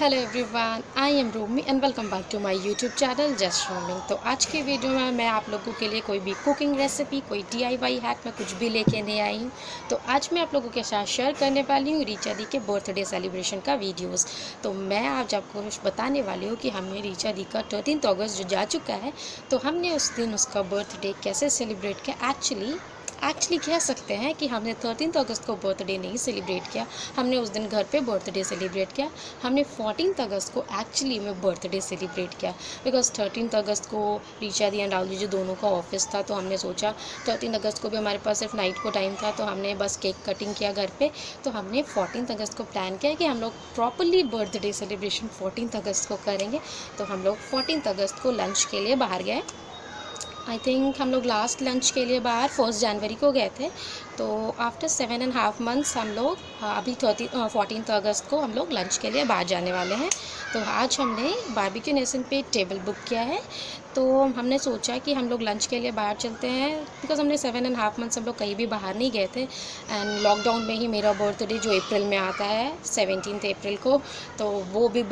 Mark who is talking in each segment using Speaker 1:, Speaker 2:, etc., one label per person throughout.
Speaker 1: Hello everyone, I am Rumi and welcome back to my YouTube channel just roaming. तो आज की video में मैं आप लोगों के लिए कोई भी कुकिंग रेसिपी, कोई डीआईवाई हैक में कुछ भी लेके नहीं आई हूँ। तो आज मैं आप लोगों के साथ शेयर करने वाली हूँ रीचा दी के बर्थडे सेलिब्रेशन का वीडियोस। तो मैं आज आपको बताने वाली हूँ कि हमें रीचा दी का 13 अगस्त जो जा चुका है, तो हमने उस दिन उसका बर्थडे कैसे सेलिब्रेट किया। एक्चुअली कह सकते हैं कि हमने 13 अगस्त को बर्थडे नहीं सेलिब्रेट किया, हमने उस दिन घर पे बर्थडे सेलिब्रेट किया। हमने 14 अगस्त को एक्चुअली में बर्थडे सेलिब्रेट किया, बिकॉज 13 अगस्त को रीचा दी एंड राहुल जी दोनों का ऑफिस था। तो हमने सोचा 13 अगस्त को भी हमारे पास सिर्फ नाइट को टाइम था, तो हमने बस केक कटिंग किया घर पे। तो हमने 14 अगस्त को प्लान किया कि हम लोग प्रॉपरली बर्थडे सेलिब्रेशन 14 अगस्त को करेंगे। तो हम लोग 14 अगस्त को लंच के लिए बाहर गए। आई थिंक हम लोग लास्ट लंच के लिए बाहर 1 जनवरी को गए थे। तो आफ्टर 7.5 मंथ्स हम लोग अभी 14 अगस्त को हम लोग लंच के लिए बाहर जाने वाले हैं। तो आज हमने बारबेक्यू नेशन पे टेबल बुक किया है। तो हमने सोचा कि हम लोग लंच के लिए बाहर चलते हैं, बिकॉज हमने 7.5 मंथ्स हम लोग कहीं भी बाहर नहीं गए थे। एंड लॉकडाउन में ही मेरा बर्थडे जो अप्रैल में आता है 17 अप्रैल को, तो वो भी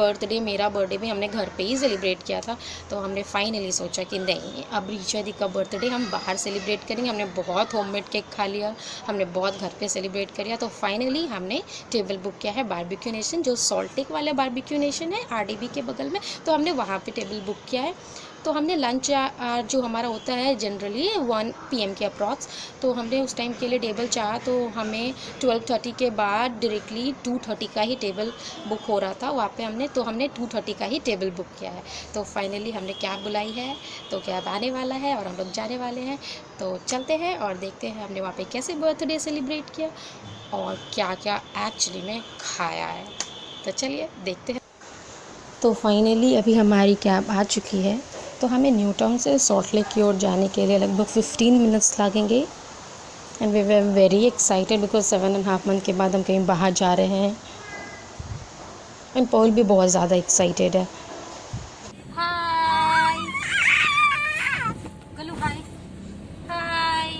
Speaker 1: मेरा बर्थडे भी हमने घर पे ही सेलिब्रेट किया था। तो हमने फाइनली सोचा कि नहीं, अब रीचा दी का बर्थडे हम बाहर सेलिब्रेट करेंगे। हमने बहुत होममेड केक खा लिया, हमने बहुत घर पे सेलिब्रेट किया। तो फाइनली हमने टेबल बुक किया है बारबेक्यू नेशन, जो सॉल्ट लेक वाला बारबेक्यू नेशन है आरडीबी के बगल में। तो हमने वहाँ पे टेबल बुक किया है। तो हमने लंच जो हमारा होता है जनरली 1 PM के अप्रॉक्स, तो हमने उस टाइम के लिए टेबल चाहा। तो हमें 12:30 के बाद डायरेक्टली 2:30 का ही टेबल बुक हो रहा था वहाँ पे। हमने 2:30 का ही टेबल बुक किया है। तो फाइनली हमने कैब बुलाई है, तो कैब आने वाला है और हम लोग जाने वाले हैं। तो चलते हैं और देखते हैं हमने वहाँ पे कैसे बर्थडे सेलिब्रेट किया और क्या क्या एक्चुअली में खाया है। तो चलिए देखते हैं। तो फाइनली अभी हमारी कैब आ चुकी है। तो हमें न्यू टाउन से सॉल्ट लेक की ओर जाने के लिए लगभग 15 मिनट्स लगेंगे। And we were very excited because 7.5 month के बाद हम कहीं बाहर जा रहे हैं। एंड पॉल भी बहुत ज़्यादा एक्साइटेड है। हाय गलू, हाय हाय।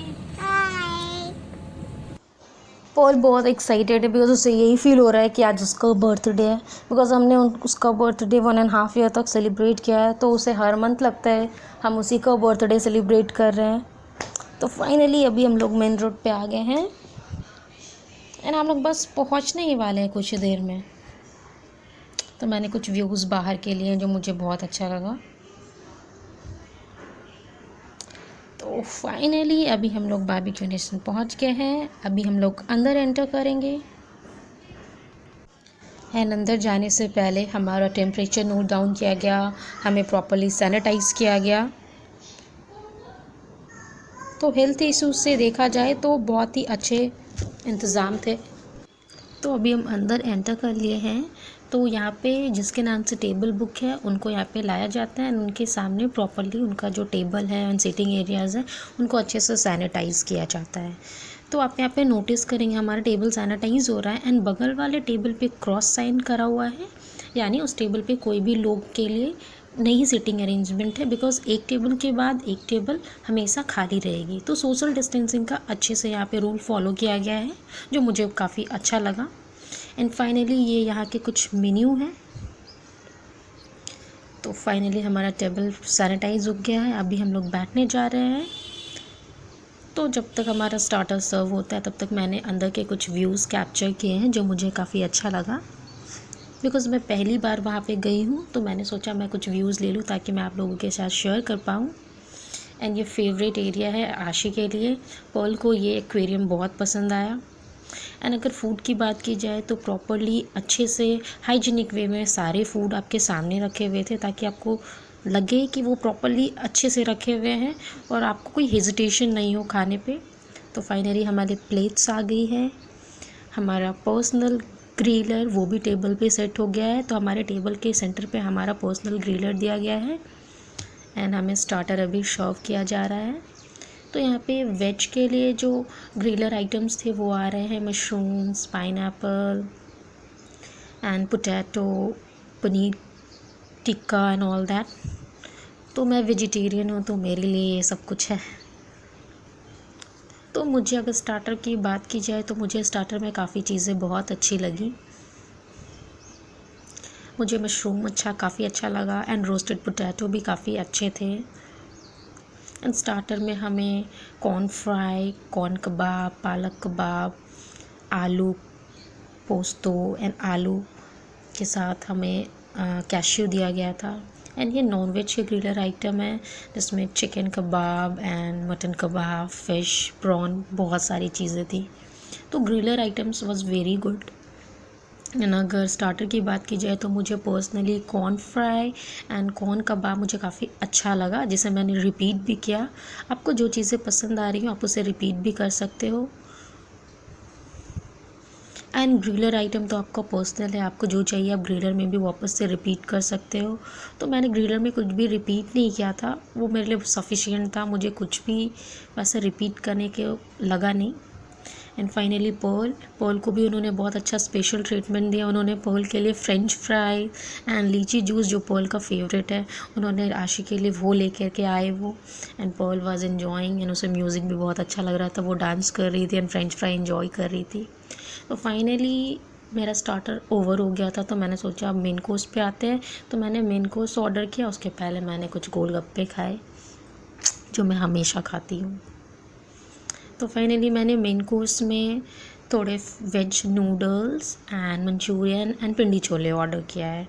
Speaker 1: पॉल बहुत एक्साइटेड है बिकॉज उसे यही फील हो रहा है कि आज उसका बर्थडे है। बिकॉज हमने उसका बर्थडे 1.5 ईयर तक सेलिब्रेट किया है, तो उसे हर मंथ लगता है हम उसी का बर्थडे सेलिब्रेट कर रहे हैं। तो फाइनली अभी हम लोग मेन रोड पे आ गए हैं एंड हम लोग बस पहुंचने ही वाले हैं कुछ देर में। तो मैंने कुछ व्यूज़ बाहर के लिए जो मुझे बहुत अच्छा लगा। तो फाइनली अभी हम लोग बारबेक्यू नेशन पहुंच गए हैं। अभी हम लोग अंदर एंटर करेंगे एंड अंदर जाने से पहले हमारा टेम्परेचर नोट डाउन किया गया, हमें प्रॉपरली सैनिटाइज़ किया गया। तो हेल्थ इश्यूज से देखा जाए तो बहुत ही अच्छे इंतज़ाम थे। तो अभी हम अंदर एंटर कर लिए हैं। तो यहाँ पे जिसके नाम से टेबल बुक है उनको यहाँ पे लाया जाता है एंड उनके सामने प्रॉपरली उनका जो टेबल है एंड सीटिंग एरियाज़ हैं उनको अच्छे से सैनिटाइज़ किया जाता है। तो आप यहाँ पे नोटिस करेंगे हमारा टेबल सैनिटाइज़ हो रहा है एंड बगल वाले टेबल पे क्रॉस साइन करा हुआ है, यानी उस टेबल पे कोई भी लोग के लिए नई सीटिंग अरेंजमेंट है। बिकॉज एक टेबल के बाद एक टेबल हमेशा खाली रहेगी। तो सोशल डिस्टेंसिंग का अच्छे से यहाँ पे रूल फॉलो किया गया है, जो मुझे काफ़ी अच्छा लगा। एंड फाइनली ये यहाँ के कुछ मेन्यू हैं। तो फाइनली हमारा टेबल सैनिटाइज हो गया है, अभी हम लोग बैठने जा रहे हैं। तो जब तक हमारा स्टार्टर सर्व होता है तब तक मैंने अंदर के कुछ व्यूज़ कैप्चर किए हैं, जो मुझे काफ़ी अच्छा लगा। बिकॉज़ मैं पहली बार वहाँ पे गई हूँ, तो मैंने सोचा मैं कुछ व्यूज़ ले लूँ ताकि मैं आप लोगों के साथ शेयर कर पाऊँ। एंड ये फेवरेट एरिया है आशी के लिए। पर्ल को ये एक्वेरियम बहुत पसंद आया। एंड अगर फ़ूड की बात की जाए तो प्रॉपरली अच्छे से हाइजीनिक वे में सारे फूड आपके सामने रखे हुए थे, ताकि आपको लगे कि वो प्रॉपरली अच्छे से रखे हुए हैं और आपको कोई हेजिटेशन नहीं हो खाने पे। तो फाइनली हमारे प्लेट्स आ गई है। हमारा पर्सनल ग्रिलर वो भी टेबल पे सेट हो गया है। तो हमारे टेबल के सेंटर पे हमारा पर्सनल ग्रिलर दिया गया है एंड हमें स्टार्टर अभी सर्व किया जा रहा है। तो यहाँ पे वेज के लिए जो ग्रिलर आइटम्स थे वो आ रहे हैं mushrooms, pineapple and potato, paneer tikka and all that. तो मैं वेजिटेरियन हूँ तो मेरे लिए ये सब कुछ है। तो मुझे अगर स्टार्टर की बात की जाए तो मुझे स्टार्टर में काफ़ी चीज़ें बहुत अच्छी लगी। मुझे मशरूम काफ़ी अच्छा लगा एंड रोस्टेड पोटैटो भी काफ़ी अच्छे थे। एंड स्टार्टर में हमें कॉर्न फ्राई, कॉर्न कबाब, पालक कबाब, आलू पोस्तो एंड आलू के साथ हमें कैश्यू दिया गया था। एंड ये नॉनवेज के ग्रिलर आइटम है जिसमें chicken kebab and mutton kebab, fish, prawn, बहुत सारी चीज़ें थी। तो griller items was very good. And अगर स्टार्टर की बात की जाए तो मुझे personally corn fry and corn kebab मुझे काफ़ी अच्छा लगा, जिसे मैंने रिपीट भी किया। आपको जो चीज़ें पसंद आ रही हो आप उसे रिपीट भी कर सकते हो। एंड ग्रिलर आइटम तो आपका पर्सनल है, आपको जो चाहिए आप ग्रिलर में भी वापस से रिपीट कर सकते हो। तो मैंने ग्रिलर में कुछ भी रिपीट नहीं किया था, वो मेरे लिए सफिशिएंट था, मुझे कुछ भी वैसे रिपीट करने के लगा नहीं। एंड फाइनली पर्ल को भी उन्होंने बहुत अच्छा स्पेशल ट्रीटमेंट दिया। उन्होंने पर्ल के लिए फ्रेंच फ्राई एंड लीची जूस, जो पर्ल का फेवरेट है, उन्होंने आशी के लिए वो लेकर के आए वो। And pearl was enjoying and उसे म्यूज़िक भी बहुत अच्छा लग रहा था, वो डांस कर रही थी एंड फ्रेंच फ्राई एंजॉय कर रही थी। तो फाइनली मेरा स्टार्टर ओवर हो गया था, तो मैंने सोचा अब मेन कोर्स पे आते हैं। तो मैंने मेन कोर्स ऑर्डर किया, उसके पहले मैंने कुछ गोलगप्पे खाए जो मैं हमेशा खाती हूँ। तो फाइनली मैंने मेन कोर्स में थोड़े veg noodles and Manchurian and pindi chole order किया है।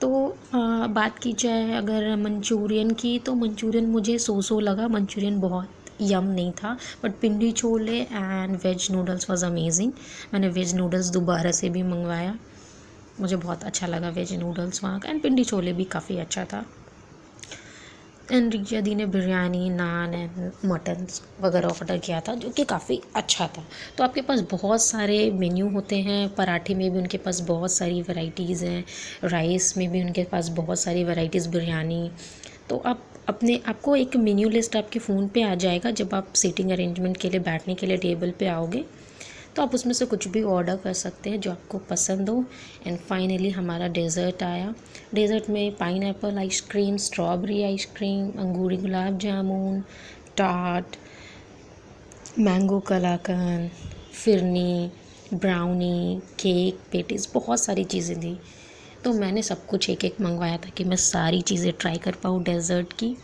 Speaker 1: तो बात की जाए अगर मंचूरियन की, तो मंचूरियन मुझे सो लगा, मंचूरियन बहुत यम नहीं था। But pindi chole and veg noodles was amazing. मैंने वेज नूडल्स दोबारा से भी मंगवाया, मुझे बहुत अच्छा लगा वेज नूडल्स वहाँ का। एंड पिंडी छोले भी काफ़ी अच्छा था। एंड रिया दी ने बिरयानी, नान एंड मटन वगैरह ऑर्डर किया था, जो कि काफ़ी अच्छा था। तो आपके पास बहुत सारे मेन्यू होते हैं, पराठे में भी उनके पास बहुत सारी वैरायटीज़ हैं, राइस में भी उनके पास बहुत सारी वैरायटीज़, बिरयानी। तो आप आपको एक मेन्यू लिस्ट आपके फ़ोन पे आ जाएगा जब आप सीटिंग अरेंजमेंट के लिए बैठने के लिए टेबल पे आओगे, तो आप उसमें से कुछ भी ऑर्डर कर सकते हैं जो आपको पसंद हो। एंड फाइनली हमारा डेज़र्ट आया। डेज़र्ट में पाइनएप्पल आइसक्रीम, स्ट्रॉबेरी आइसक्रीम, अंगूरी गुलाब जामुन, टार्ट, मैंगो कलाकंद, फिरनी, ब्राउनी, केक, पेटीज़, बहुत सारी चीज़ें थी। तो मैंने सब कुछ एक एक मंगवाया था कि मैं सारी चीज़ें ट्राई कर पाऊँ डेज़र्ट की।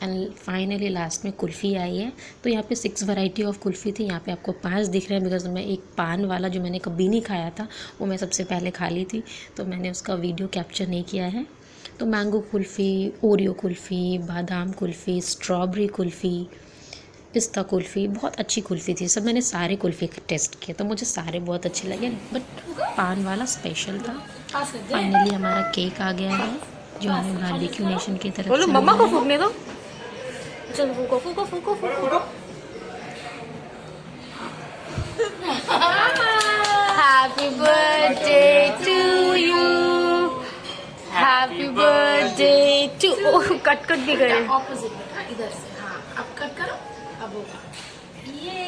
Speaker 1: एंड फाइनली लास्ट में कुल्फ़ी आई है। तो यहाँ पे 6 वैरायटी ऑफ कुल्फ़ी थी, यहाँ पे आपको 5 दिख रहे हैं बिकॉज मैं एक पान वाला जो मैंने कभी नहीं खाया था वो मैं सबसे पहले खा ली थी, तो मैंने उसका वीडियो कैप्चर नहीं किया है। तो मैंगो कुल्फ़ी, ओरियो कुल्फ़ी, बादाम कुल्फ़ी, स्ट्रॉबेरी कुल्फ़ी, पिस्ता कुल्फ़ी, बहुत अच्छी कुल्फ़ी थी। सब मैंने सारे कुल्फ़ी टेस्ट किए तो मुझे सारे बहुत अच्छे लगे, बट पान वाला स्पेशल था। फाइनली हमारा केक आ गया है जो हमें बारबेक्यू नेशन की तरफ से
Speaker 2: मम्मा को
Speaker 1: मिला है।
Speaker 2: फूकने दो। चल फूको फूको फूको फूको। Happy birthday to you, happy birthday to. Oh cut cut भी करे।
Speaker 3: ऑपोजिट बेटा, इधर से। हाँ अब कट करो, अब होगा ये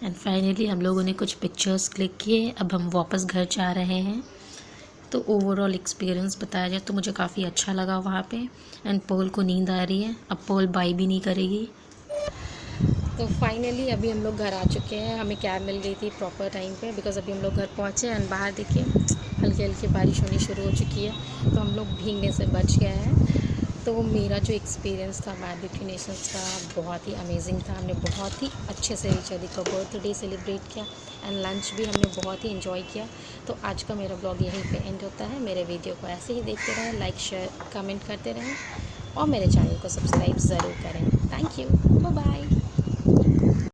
Speaker 1: एंड फाइनली हम लोगों ने कुछ पिक्चर्स क्लिक किए, अब हम वापस घर जा रहे हैं। तो ओवरऑल एक्सपीरियंस बताया जाए तो मुझे काफ़ी अच्छा लगा वहाँ पे। एंड पर्ल को नींद आ रही है, अब पर्ल बाई भी नहीं करेगी। तो फाइनली अभी हम लोग घर आ चुके हैं, हमें कैब मिल गई थी प्रॉपर टाइम पे बिकॉज अभी हम लोग घर पहुँचे एंड बाहर देखिए हल्की हल्की बारिश होनी शुरू हो चुकी है, तो हम लोग भीगने से बच गए हैं। तो मेरा जो एक्सपीरियंस था बारबेक्यू नेशंस का बहुत ही अमेजिंग था। हमने बहुत ही अच्छे से रिचा दी का बर्थडे सेलिब्रेट किया एंड लंच भी हमने बहुत ही इन्जॉय किया। तो आज का मेरा ब्लॉग यहीं पे एंड होता है। मेरे वीडियो को ऐसे ही देखते रहें, लाइक शेयर कमेंट करते रहें और मेरे चैनल को सब्सक्राइब ज़रूर करें। Thank you, bye bye.